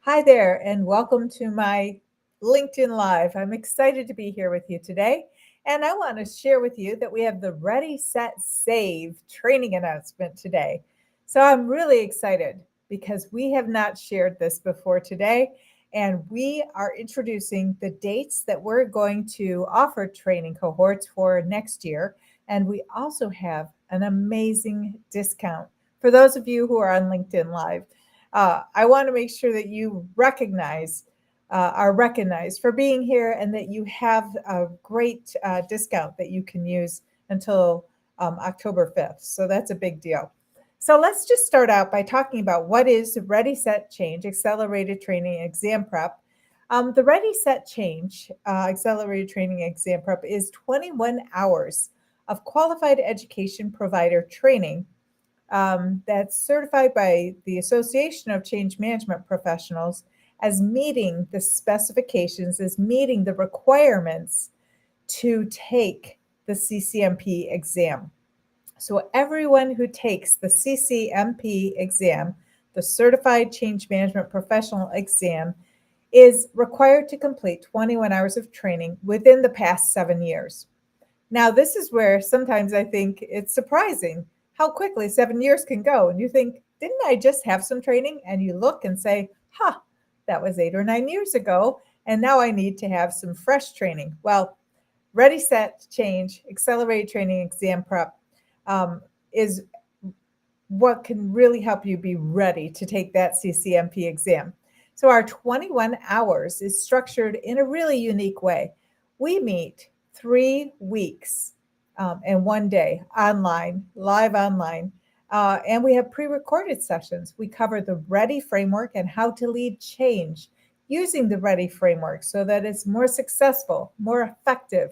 Hi there, and welcome to my LinkedIn Live. I'm excited to be here with you today. And I want to share with you that we have the Ready, Set, Save training announcement today. So I'm really excited because we have not shared this before today. And we are introducing the dates that we're going to offer training cohorts for next year. And we also have an amazing discount for those of you who are on LinkedIn Live. I want to make sure that you are recognized for being here and that you have a great discount that you can use until October 5th. So that's a big deal. So let's just start out by talking about what is Ready, Set, Change Accelerated Training Exam Prep. The Ready, Set, Change Accelerated Training Exam Prep is 21 hours of qualified education provider training that's certified by the Association of Change Management Professionals as meeting the specifications, as meeting the requirements to take the CCMP exam. So everyone who takes the CCMP exam, the Certified Change Management Professional exam, is required to complete 21 hours of training within the past 7 years. Now, this is where sometimes I think it's surprising how quickly 7 years can go. And you think, didn't I just have some training? And you look and say, that was 8 or 9 years ago. And now I need to have some fresh training. Well, Ready, Set, Change, Accelerated Training Exam Prep is what can really help you be ready to take that CCMP exam. So our 21 hours is structured in a really unique way. We meet 3 weeks and one day online, live online, and we have pre-recorded sessions. We cover the Ready framework and how to lead change using the Ready framework so that it's more successful, more effective,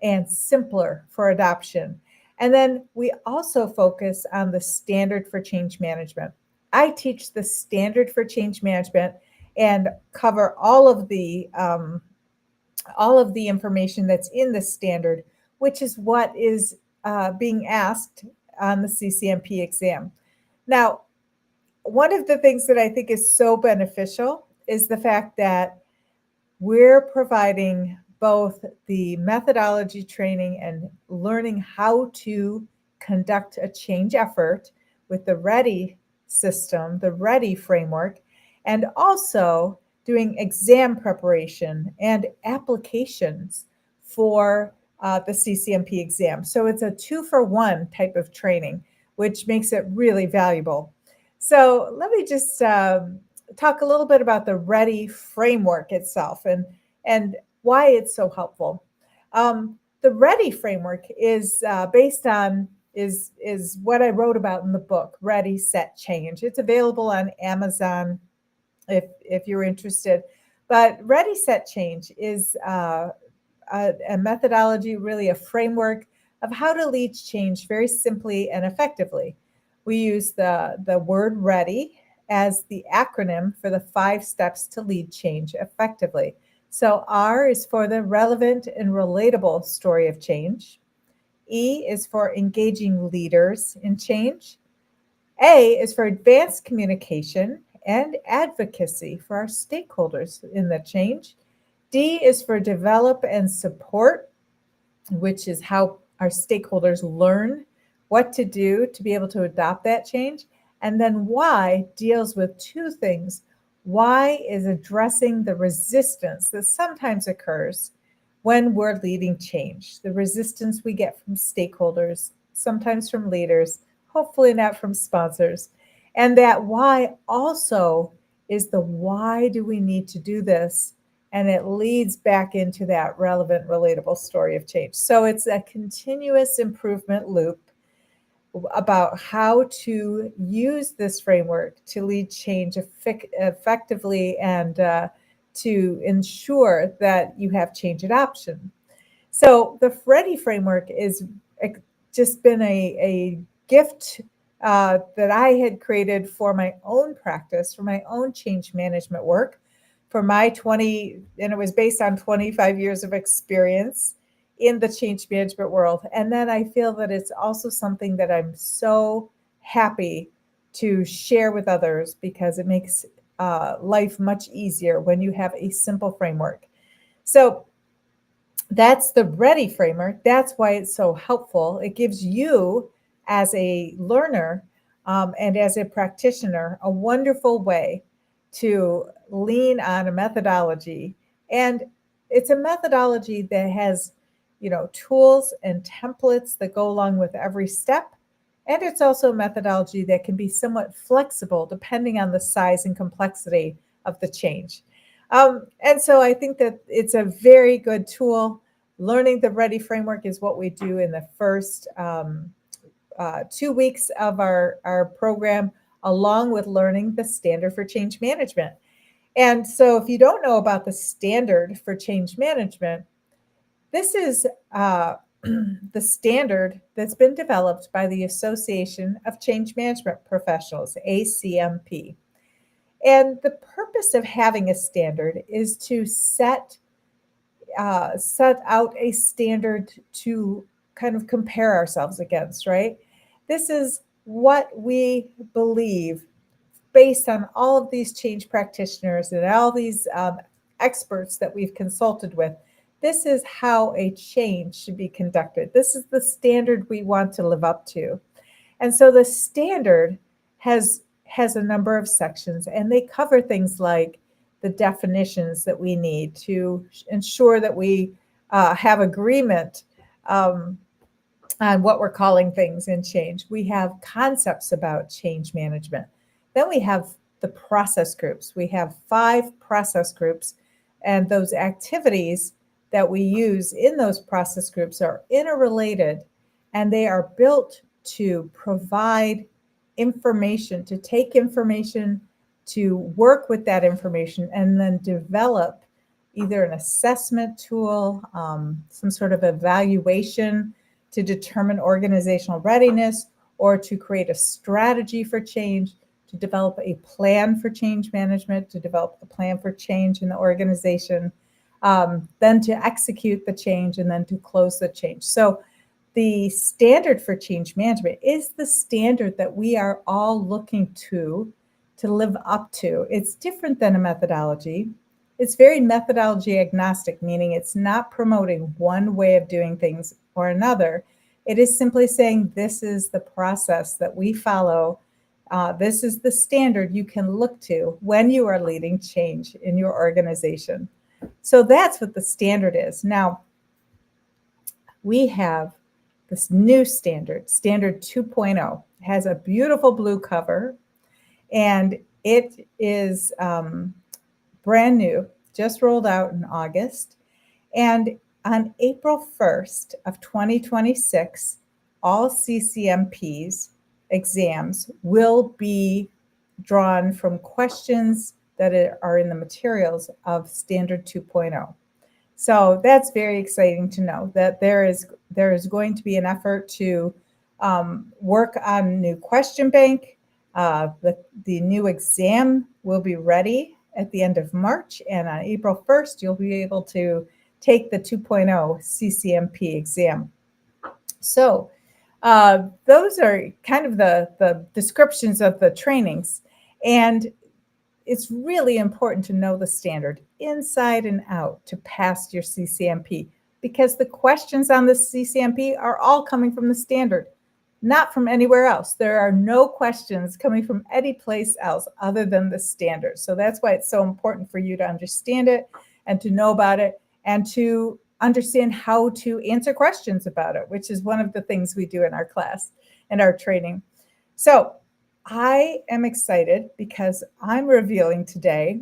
and simpler for adoption. And then we also focus on the standard for change management. I teach the standard for change management and cover all of the information that's in the standard, which is what is being asked on the CCMP exam. Now, one of the things that I think is so beneficial is the fact that we're providing both the methodology training and learning how to conduct a change effort with the Ready system, the Ready framework, and also doing exam preparation and applications for the CCMP exam. So it's a 2-for-1 type of training, which makes it really valuable. So let me just talk a little bit about the Ready framework itself and why it's so helpful. The Ready framework is based on is what I wrote about in the book, Ready, Set, Change. It's available on Amazon if you're interested. But Ready, Set, Change is a methodology, really a framework of how to lead change very simply and effectively. We use the word ready as the acronym for the 5 steps to lead change effectively. So R is for the relevant and relatable story of change. E is for engaging leaders in change. A is for advanced communication and advocacy for our stakeholders in the change. D is for develop and support, which is how our stakeholders learn what to do to be able to adopt that change. And then Y deals with 2 things. Y is addressing the resistance that sometimes occurs when we're leading change, the resistance we get from stakeholders, sometimes from leaders, hopefully not from sponsors. And that Y also is the why do we need to do this? And it leads back into that relevant, relatable story of change. So it's a continuous improvement loop about how to use this framework to lead change effectively and to ensure that you have change adoption. So the Ready framework is just been a gift that I had created for my own practice, for my own change management work, for my 20, and it was based on 25 years of experience in the change management world. And then I feel that it's also something that I'm so happy to share with others because it makes life much easier when you have a simple framework. So that's the READY framework. That's why it's so helpful. It gives you, as a learner and as a practitioner, a wonderful way to lean on a methodology. And it's a methodology that has, tools and templates that go along with every step. And it's also a methodology that can be somewhat flexible depending on the size and complexity of the change. And so I think that it's a very good tool. Learning the READY framework is what we do in the first 2 weeks of our program, along with learning the standard for change management. And so if you don't know about the standard for change management, this is the standard that's been developed by the Association of Change Management Professionals, ACMP. And the purpose of having a standard is to set out a standard to kind of compare ourselves against, right? This is what we believe based on all of these change practitioners and all these experts that we've consulted with. This is how a change should be conducted. This is the standard we want to live up to. And so the standard has a number of sections, and they cover things like the definitions that we need to ensure that we have agreement on what we're calling things in change. We have concepts about change management. Then we have the process groups. We have 5 process groups, and those activities that we use in those process groups are interrelated, and they are built to provide information, to take information, to work with that information, and then develop either an assessment tool, some sort of evaluation to determine organizational readiness, or to create a strategy for change, to develop a plan for change management, to develop a plan for change in the organization, then to execute the change, and then to close the change. So the standard for change management is the standard that we are all looking to live up to. It's different than a methodology. It's very methodology agnostic, meaning it's not promoting one way of doing things or another. It is simply saying this is the process that we follow. This is the standard you can look to when you are leading change in your organization. So that's what the standard is. Now, we have this new standard, Standard 2.0. It has a beautiful blue cover, and it is brand new, just rolled out in August. And on April 1st of 2026, all CCMPs exams will be drawn from questions that are in the materials of Standard 2.0. So that's very exciting to know that there is going to be an effort to work on new question bank. The new exam will be ready at the end of March, and on April 1st, you'll be able to take the 2.0 CCMP exam. So those are kind of the descriptions of the trainings, and it's really important to know the standard inside and out to pass your CCMP, because the questions on the CCMP are all coming from the standard, not from anywhere else. There are no questions coming from any place else other than the standard. So that's why it's so important for you to understand it and to know about it and to understand how to answer questions about it, which is one of the things we do in our class and our training. So I am excited because I'm revealing today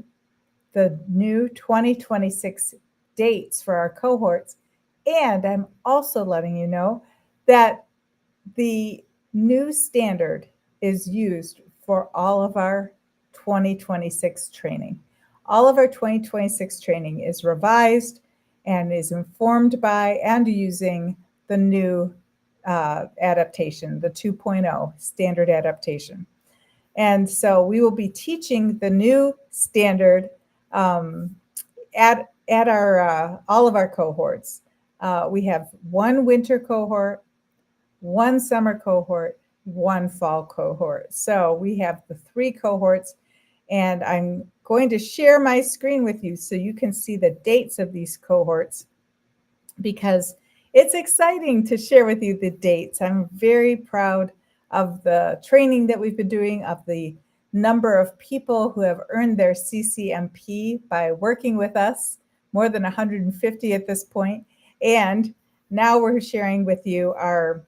the new 2026 dates for our cohorts. And I'm also letting you know that the new standard is used for all of our 2026 training. All of our 2026 training is revised and is informed by and using the new adaptation, the 2.0 standard adaptation. And so we will be teaching the new standard at our all of our cohorts. We have one winter cohort, one summer cohort, one fall cohort. So we have the 3 cohorts, And I'm going to share my screen with you so you can see the dates of these cohorts, because it's exciting to share with you the dates. I'm very proud of the training that we've been doing, of the number of people who have earned their CCMP by working with us, more than 150 at this point. And now we're sharing with you our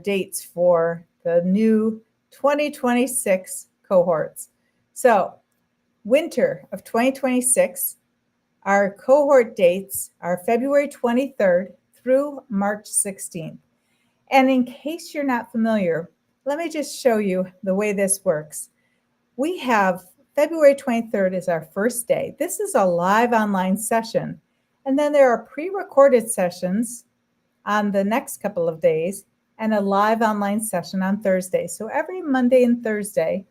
dates for the new 2026 cohorts. So winter of 2026, our cohort dates are February 23rd through March 16th. And in case you're not familiar, let me just show you the way this works. We have February 23rd is our first day. This is a live online session. And then there are pre-recorded sessions on the next couple of days and a live online session on Thursday. So every Monday and Thursday,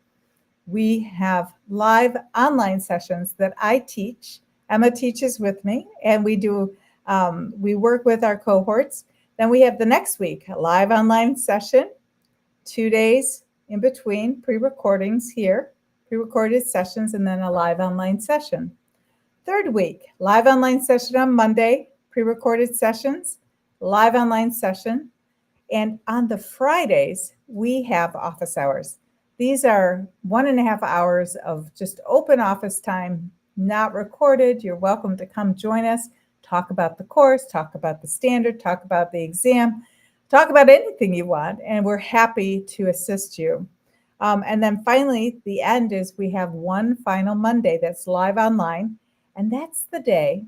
we have live online sessions that I teach. Emma teaches with me, and we work with our cohorts. Then we have the next week, a live online session, 2 days in between pre-recordings here, pre-recorded sessions, and then a live online session. Third week, live online session on Monday, pre-recorded sessions, live online session. And on the Fridays, we have office hours. These are 1.5 hours of just open office time, not recorded. You're welcome to come join us, talk about the course, talk about the standard, talk about the exam, talk about anything you want, and we're happy to assist you. And then finally, the end is we have one final Monday that's live online, and that's the day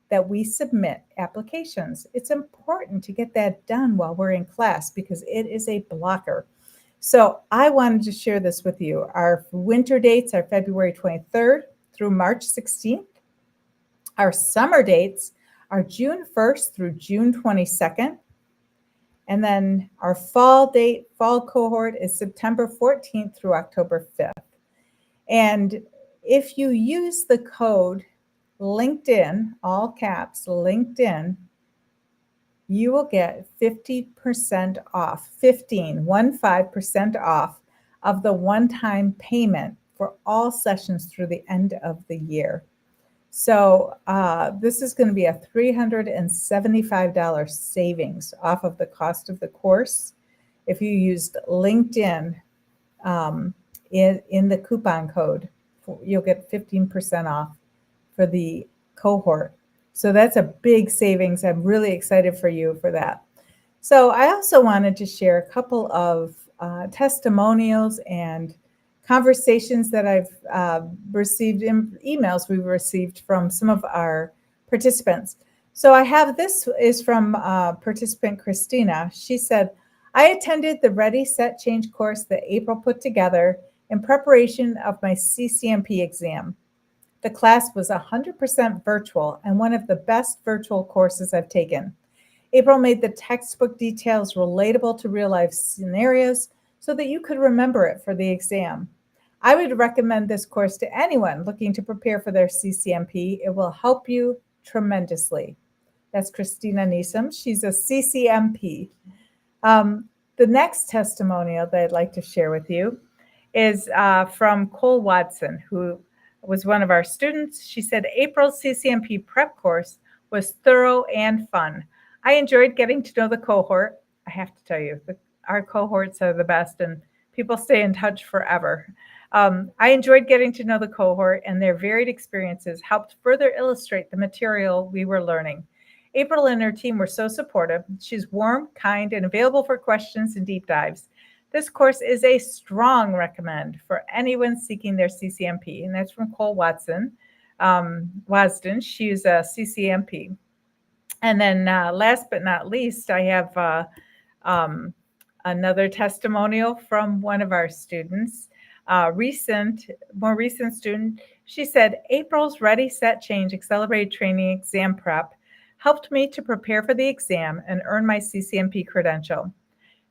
that we submit applications. It's important to get that done while we're in class because it is a blocker. So I wanted to share this with you. Our winter dates are February 23rd through March 16th. Our summer dates are June 1st through June 22nd. And then our fall cohort is September 14th through October 5th. And if you use the code LinkedIn, all caps, LinkedIn, you will get 50% off, 15% off of the one-time payment for all sessions through the end of the year. So this is going to be a $375 savings off of the cost of the course if you used LinkedIn in the coupon code. You'll get 15% off for the cohort. So that's a big savings. I'm really excited for you for that. So I also wanted to share a couple of testimonials and conversations that I've received in emails we've received from some of our participants. So I have, this is from participant Christina. She said, I attended the Ready, Set, Change course that April put together in preparation of my CCMP exam. The class was 100% virtual and one of the best virtual courses I've taken. April made the textbook details relatable to real-life scenarios so that you could remember it for the exam. I would recommend this course to anyone looking to prepare for their CCMP. It will help you tremendously. That's Christina Neeson. She's a CCMP. The next testimonial that I'd like to share with you is from Cole Watson, who was one of our students. She said, April's CCMP prep course was thorough and fun. I enjoyed getting to know the cohort. I have to tell you, our cohorts are the best and people stay in touch forever. I enjoyed getting to know the cohort, and their varied experiences helped further illustrate the material we were learning. April and her team were so supportive. She's warm, kind, and available for questions and deep dives. This course is a strong recommend for anyone seeking their CCMP, and that's from Cole Watson. Wasden, she's a CCMP. And then last but not least, I have another testimonial from one of our students, more recent student. She said, April's Ready, Set, Change Accelerated Training Exam Prep helped me to prepare for the exam and earn my CCMP credential.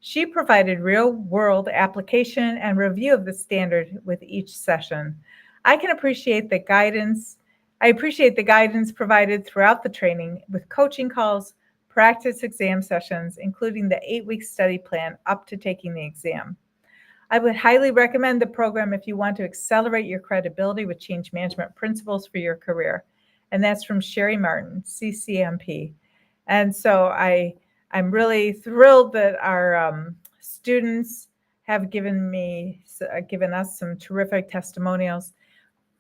She provided real-world application and review of the standard with each session. I appreciate the guidance provided throughout the training with coaching calls, practice exam sessions, including the 8-week study plan up to taking the exam. I would highly recommend the program if you want to accelerate your credibility with change management principles for your career. And that's from Sherry Martin, CCMP. And so I'm really thrilled that our students have given us some terrific testimonials.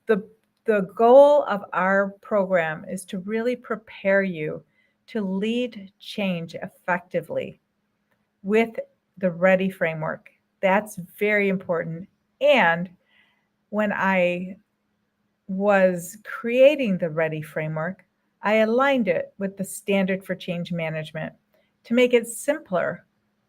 The goal of our program is to really prepare you to lead change effectively with the READY framework. That's very important. And when I was creating the READY framework, I aligned it with the standard for change management to make it simpler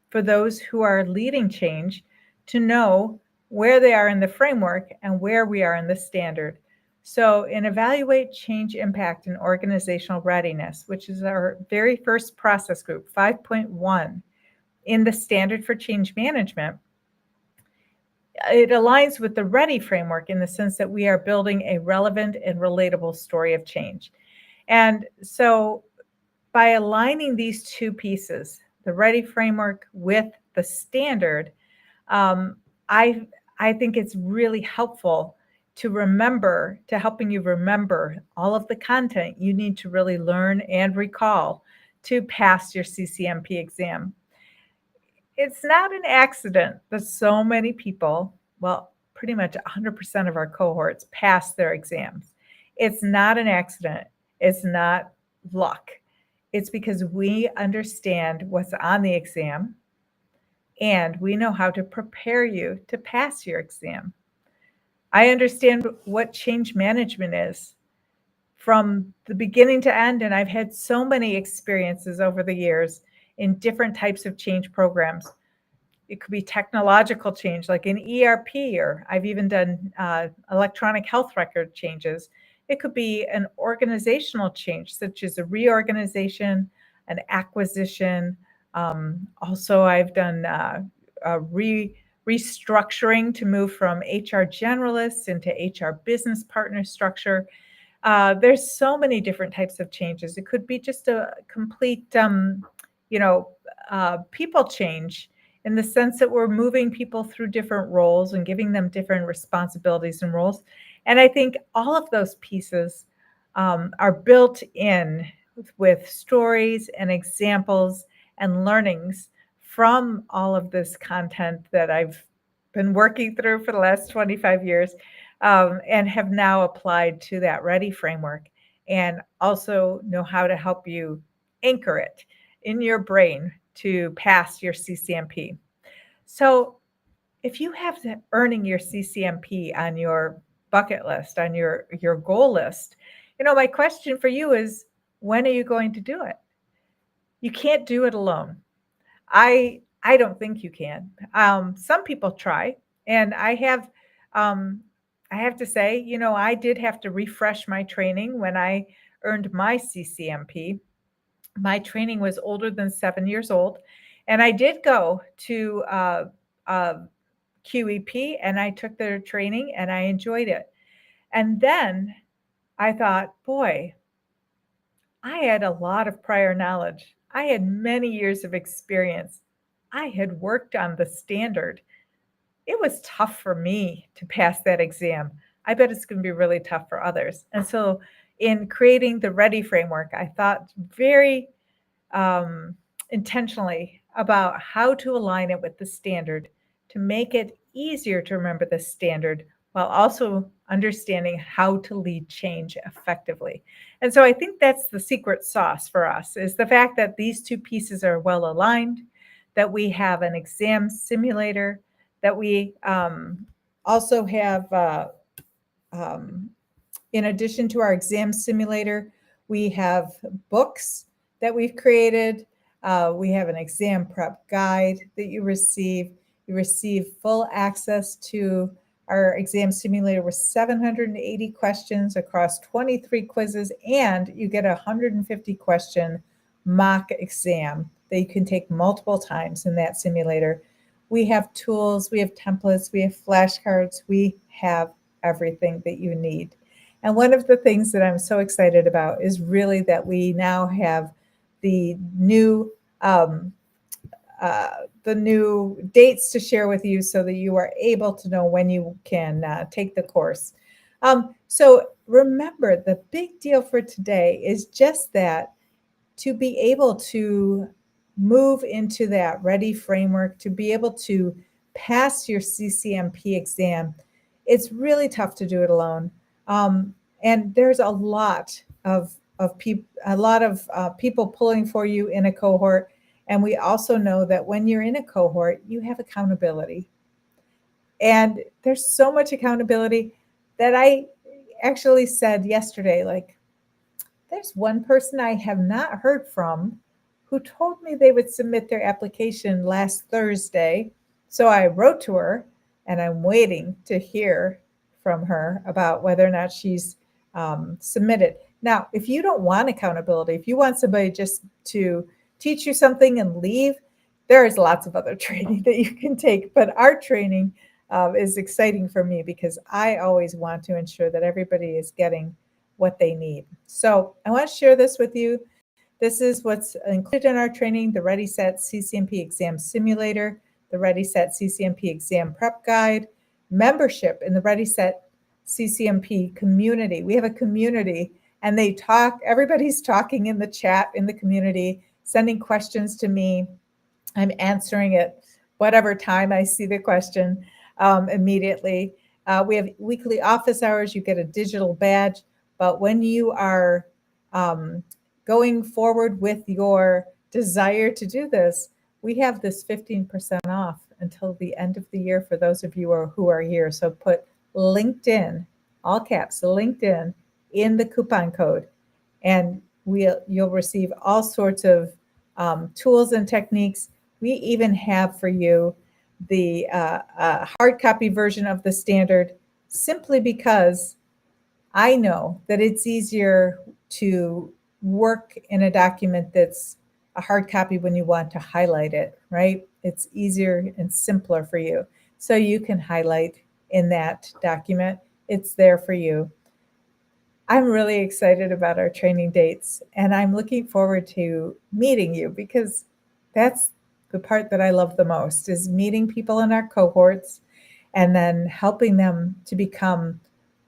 for those who are leading change to know where they are in the framework and where we are in the standard. So in Evaluate Change Impact and Organizational Readiness, which is our very first process group, 5.1, in the standard for change management, it aligns with the READY framework in the sense that we are building a relevant and relatable story of change. And so by aligning these two pieces, the READY framework with the standard, I think it's really helpful to helping you remember all of the content you need to really learn and recall to pass your CCMP exam. It's not an accident that so many people, well, pretty much 100% of our cohorts pass their exams. It's not an accident. It's not luck. It's because we understand what's on the exam and we know how to prepare you to pass your exam. I understand what change management is from the beginning to end, and I've had so many experiences over the years in different types of change programs. It could be technological change like an ERP, or I've even done electronic health record changes. It could be an organizational change, such as a reorganization, an acquisition. Also, I've done restructuring to move from HR generalists into HR business partner structure. There's so many different types of changes. It could be just a complete, people change in the sense that we're moving people through different roles and giving them different responsibilities and roles. And I think all of those pieces are built in with stories and examples and learnings from all of this content that I've been working through for the last 25 years and have now applied to that READY framework, and also know how to help you anchor it in your brain to pass your CCMP. So if you have earning your CCMP on your bucket list, on your goal list, my question for you is, when are you going to do it? You can't do it alone. I don't think you can. Some people try, and I have to say, I did have to refresh my training when I earned my CCMP. My training was older than 7 years old, and I did go to QEP, and I took their training, and I enjoyed it. And then I thought, boy, I had a lot of prior knowledge. I had many years of experience. I had worked on the standard. It was tough for me to pass that exam. I bet it's going to be really tough for others. And so in creating the READY framework, I thought very intentionally about how to align it with the standard to make it easier to remember the standard while also understanding how to lead change effectively. And so I think that's the secret sauce for us, is the fact that these two pieces are well aligned, that we have an exam simulator, that we also have, in addition to our exam simulator, we have books that we've created. We have an exam prep guide that you receive. You receive full access to our exam simulator with 780 questions across 23 quizzes, and you get a 150 question mock exam that you can take multiple times in that simulator. We have tools, we have templates, we have flashcards, we have everything that you need. And one of the things that I'm so excited about is really that we now have the new the new dates to share with you so that you are able to know when you can take the course. So remember, the big deal for today is just that, to be able to move into that ready framework, to be able to pass your CCMP exam. It's really tough to do it alone. And there's a lot of people, people pulling for you in a cohort. And we also know that when you're in a cohort, you have accountability. And there's so much accountability that I actually said yesterday, like, there's one person I have not heard from who told me they would submit their application last Thursday. So I wrote to her and I'm waiting to hear from her about whether or not she's submitted. Now, if you don't want accountability, if you want somebody just to teach you something and leave, there is lots of other training that you can take. But our training is exciting for me because I always want to ensure that everybody is getting what they need. So I want to share this with you. This is what's included in our training: the Ready Set CCMP Exam Simulator, the Ready Set CCMP Exam Prep Guide, membership in the Ready Set CCMP community. We have a community and everybody's talking in the chat in the community, sending questions to me. I'm answering it whatever time I see the question immediately. We have weekly office hours. You get a digital badge. But when you are going forward with your desire to do this, we have this 15% off until the end of the year for those of you who are here. So put LinkedIn, all caps, LinkedIn, in the coupon code, and you'll receive all sorts of tools and techniques. We even have for you the hard copy version of the standard, simply because I know that it's easier to work in a document that's a hard copy when you want to highlight it, right? It's easier and simpler for you. So you can highlight in that document. It's there for you. I'm really excited about our training dates, and I'm looking forward to meeting you, because that's the part that I love the most, is meeting people in our cohorts and then helping them to become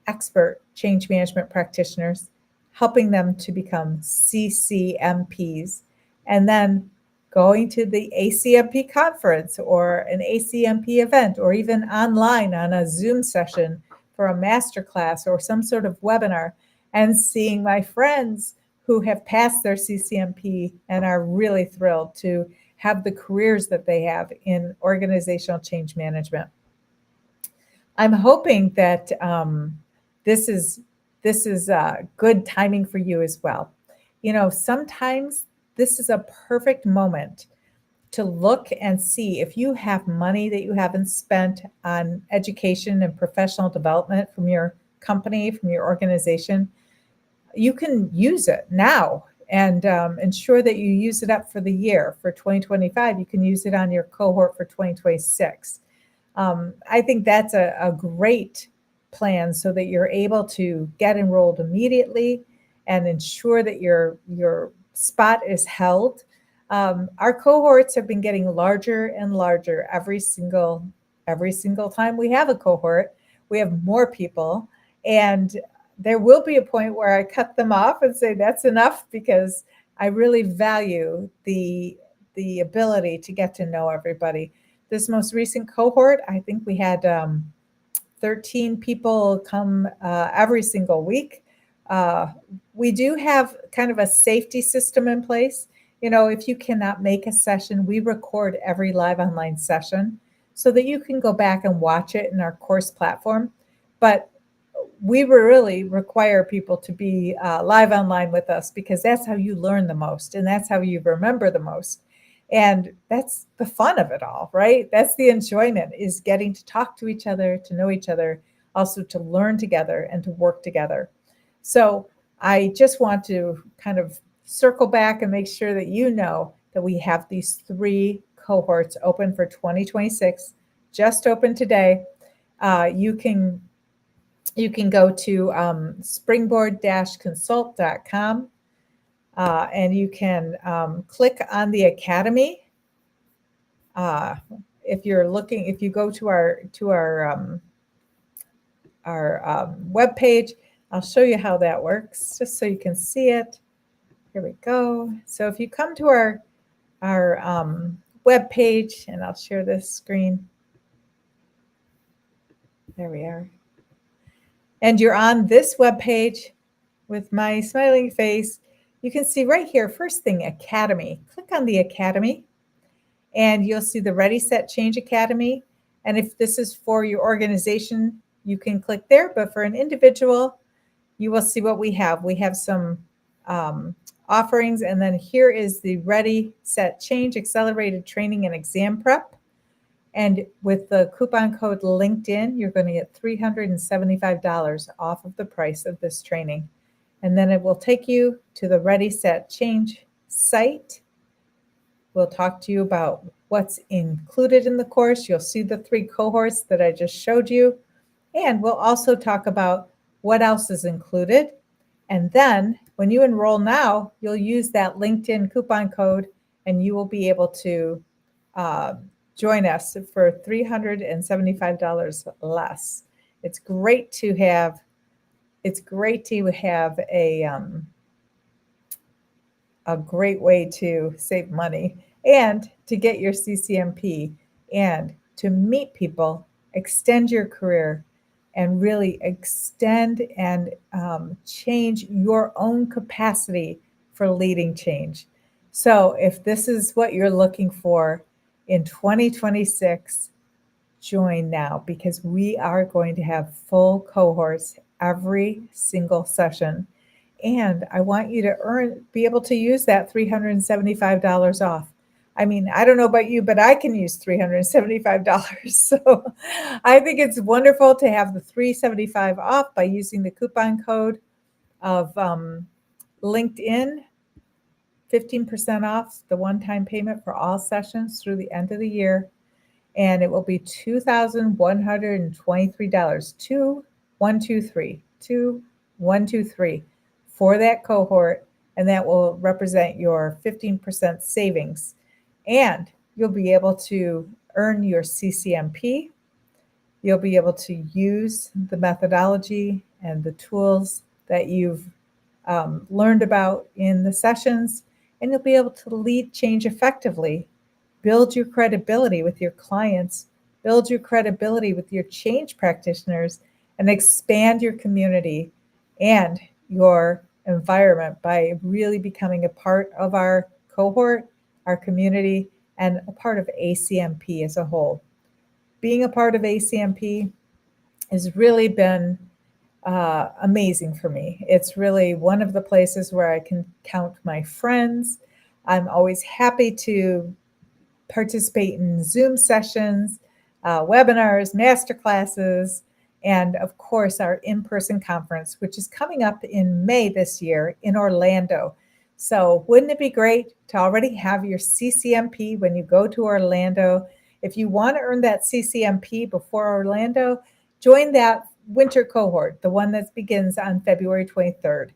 expert change management practitioners, helping them to become CCMPs, and then going to the ACMP conference or an ACMP event, or even online on a Zoom session for a masterclass or some sort of webinar, and seeing my friends who have passed their CCMP and are really thrilled to have the careers that they have in organizational change management. I'm hoping that this is good timing for you as well. You know, sometimes this is a perfect moment to look and see if you have money that you haven't spent on education and professional development from your company, from your organization. You can use it now and ensure that you use it up for the year. For 2025, you can use it on your cohort for 2026. I think that's a great plan, so that you're able to get enrolled immediately and ensure that your spot is held. Our cohorts have been getting larger and larger every single time we have a cohort. We have more people, and there will be a point where I cut them off and say that's enough, because I really value the ability to get to know everybody. This most recent cohort, I think we had 13 people come every single week. We do have kind of a safety system in place. You know, if you cannot make a session, we record every live online session so that you can go back and watch it in our course platform. But we really require people to be live online with us, because that's how you learn the most, and that's how you remember the most. And that's the fun of it all, right? That's the enjoyment, is getting to talk to each other, to know each other, also to learn together and to work together. So I just want to kind of circle back and make sure that you know that we have these 3 cohorts open for 2026, just open today. You can go to springboard-consult.com, and you can click on the Academy, If you go to our web page, I'll show you how that works, just so you can see it. Here we go. So if you come to our web page, and I'll share this screen. There we are. And you're on this web page with my smiling face. You can see right here, first thing, Academy. Click on the Academy, and you'll see the Ready, Set, Change Academy. And if this is for your organization, you can click there. But for an individual, you will see what we have. We have some offerings, and then here is the Ready, Set, Change Accelerated Training and Exam Prep. And with the coupon code LinkedIn, you're going to get $375 off of the price of this training. And then it will take you to the Ready, Set, Change site. We'll talk to you about what's included in the course. You'll see the 3 cohorts that I just showed you. And we'll also talk about what else is included. And then when you enroll now, you'll use that LinkedIn coupon code, and you will be able to join us for $375 less. It's great to have a great way to save money and to get your CCMP and to meet people, extend your career, and really extend and change your own capacity for leading change. So if this is what you're looking for in 2026, join now, because we are going to have full cohorts every single session. And I want you to be able to use that $375 off. I mean, I don't know about you, but I can use $375. So I think it's wonderful to have the $375 off by using the coupon code of LinkedIn, 15% off the one-time payment for all sessions through the end of the year. And it will be $2,123, 2123 for that cohort, and that will represent your 15% savings. And you'll be able to earn your CCMP. You'll be able to use the methodology and the tools that you've learned about in the sessions, and you'll be able to lead change effectively, build your credibility with your clients, build your credibility with your change practitioners, and expand your community and your environment by really becoming a part of our cohort, our community, and a part of ACMP as a whole. Being a part of ACMP has really been amazing for me. It's really one of the places where I can count my friends. I'm always happy to participate in Zoom sessions, webinars, masterclasses, and of course our in-person conference, which is coming up in May this year in Orlando. So wouldn't it be great to already have your CCMP when you go to Orlando? If you want to earn that CCMP before Orlando, join that winter cohort, the one that begins on February 23rd.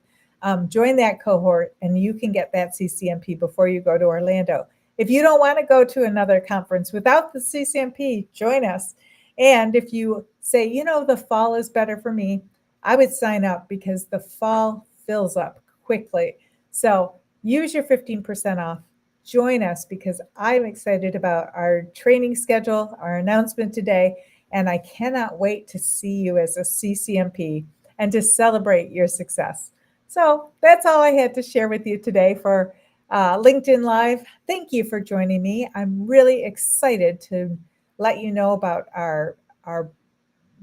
Join that cohort and you can get that CCMP before you go to Orlando. If you don't want to go to another conference without the CCMP, join us. And if you say, the fall is better for me, I would sign up, because the fall fills up quickly. So use your 15% off. Join us, because I'm excited about our training schedule, our announcement today, and I cannot wait to see you as a CCMP and to celebrate your success. So that's all I had to share with you today for LinkedIn Live. Thank you for joining me. I'm really excited to let you know about our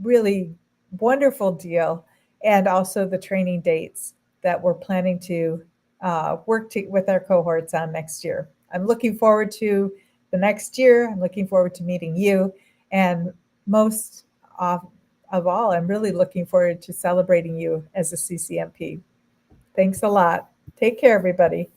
really wonderful deal, and also the training dates that we're planning to work with our cohorts on next year. I'm looking forward to the next year. I'm looking forward to meeting you. And most of all, I'm really looking forward to celebrating you as a CCMP. Thanks a lot. Take care, everybody.